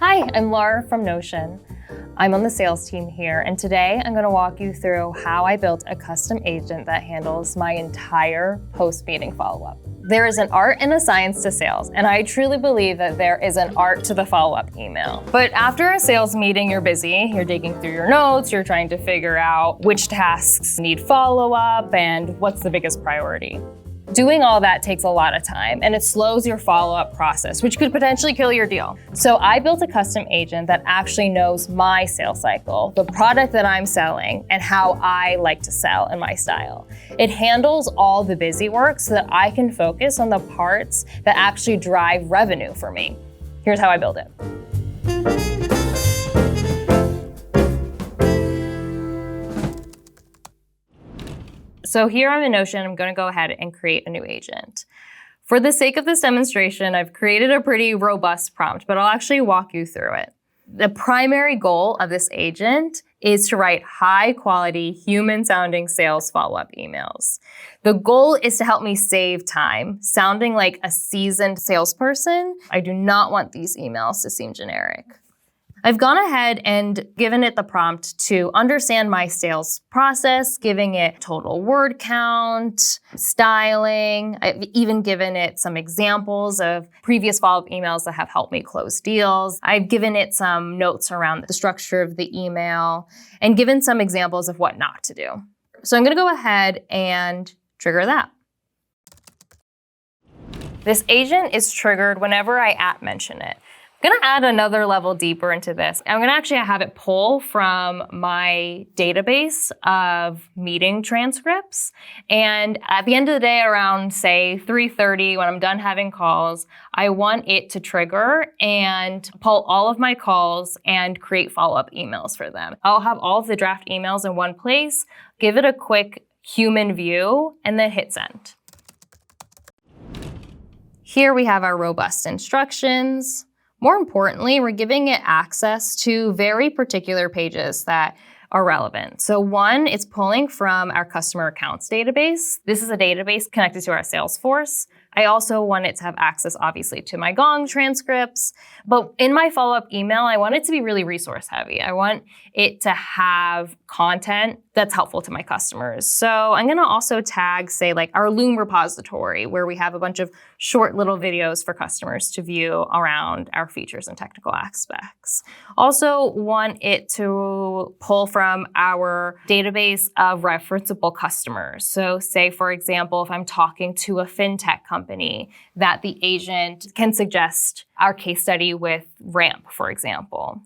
Hi, I'm Laura from Notion. I'm on the sales team here, and today I'm going to walk you through how I built a custom agent that handles my entire post-meeting follow-up. There is an art and a science to sales, and I truly believe that there is an art to the follow-up email. But after a sales meeting, you're busy, you're digging through your notes, you're trying to figure out which tasks need follow-up and what's the biggest priority. Doing all that takes a lot of time, and it slows your follow-up process, which could potentially kill your deal. So I built a custom agent that actually knows my sales cycle, the product that I'm selling, and how I like to sell in my style. It handles all the busy work so that I can focus on the parts that actually drive revenue for me. Here's how I build it. So here I'm in Notion, I'm going to go ahead and create a new agent. For the sake of this demonstration, I've created a pretty robust prompt, but I'll actually walk you through it. The primary goal of this agent is to write high-quality, human-sounding sales follow-up emails. The goal is to help me save time, sounding like a seasoned salesperson. I do not want these emails to seem generic. I've gone ahead and given it the prompt to understand my sales process, giving it total word count, styling. I've even given it some examples of previous follow-up emails that have helped me close deals. I've given it some notes around the structure of the email and given some examples of what not to do. So I'm going to go ahead and trigger that. This agent is triggered whenever I @mention it. I'm going to add another level deeper into this. I'm going to actually have it pull from my database of meeting transcripts. And at the end of the day, around say 3:30, when I'm done having calls, I want it to trigger and pull all of my calls and create follow-up emails for them. I'll have all of the draft emails in one place, give it a quick human view, and then hit send. Here we have our robust instructions. More importantly, we're giving it access to very particular pages that are relevant. So one, it's pulling from our customer accounts database. This is a database connected to our Salesforce. I also want it to have access, obviously, to my Gong transcripts. But in my follow-up email, I want it to be really resource heavy. I want it to have content that's helpful to my customers. So I'm going to also tag, say, like our Loom repository, where we have a bunch of short little videos for customers to view around our features and technical aspects. Also want it to pull from our database of referenceable customers. So say, for example, if I'm talking to a fintech company, that the agent can suggest our case study with Ramp, for example.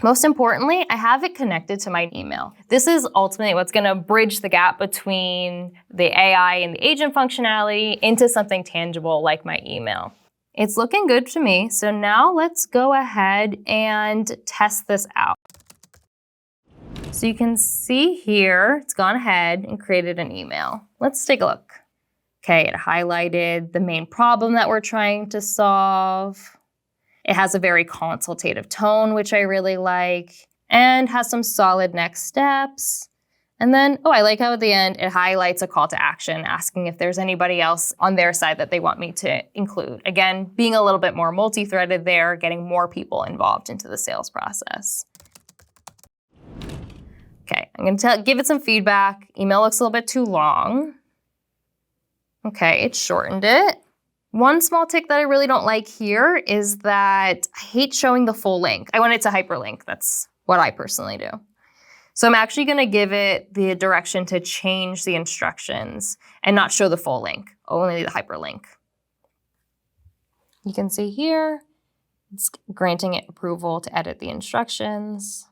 Most importantly, I have it connected to my email. This is ultimately what's going to bridge the gap between the AI and the agent functionality into something tangible like my email. It's looking good to me, so now let's go ahead and test this out. So you can see here, it's gone ahead and created an email. Let's take a look. Okay, it highlighted the main problem that we're trying to solve. It has a very consultative tone, which I really like, and has some solid next steps. And then, I like how at the end it highlights a call to action, asking if there's anybody else on their side that they want me to include. Again, being a little bit more multi-threaded there, getting more people involved into the sales process. Okay, I'm gonna give it some feedback. Email looks a little bit too long. Okay, it shortened it. One small tick that I really don't like here is that I hate showing the full link. I want it to hyperlink. That's what I personally do. So I'm actually going to give it the direction to change the instructions and not show the full link, only the hyperlink. You can see here, it's granting it approval to edit the instructions.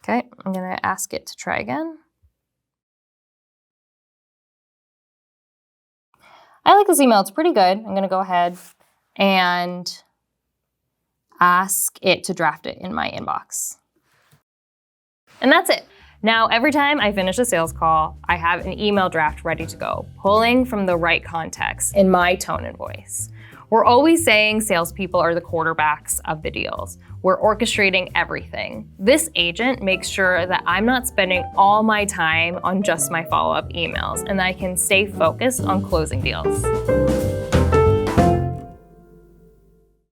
Okay, I'm going to ask it to try again. I like this email, it's pretty good. I'm gonna go ahead and ask it to draft it in my inbox. And that's it. Now, every time I finish a sales call, I have an email draft ready to go, pulling from the right context in my tone and voice. We're always saying salespeople are the quarterbacks of the deals. We're orchestrating everything. This agent makes sure that I'm not spending all my time on just my follow-up emails and that I can stay focused on closing deals.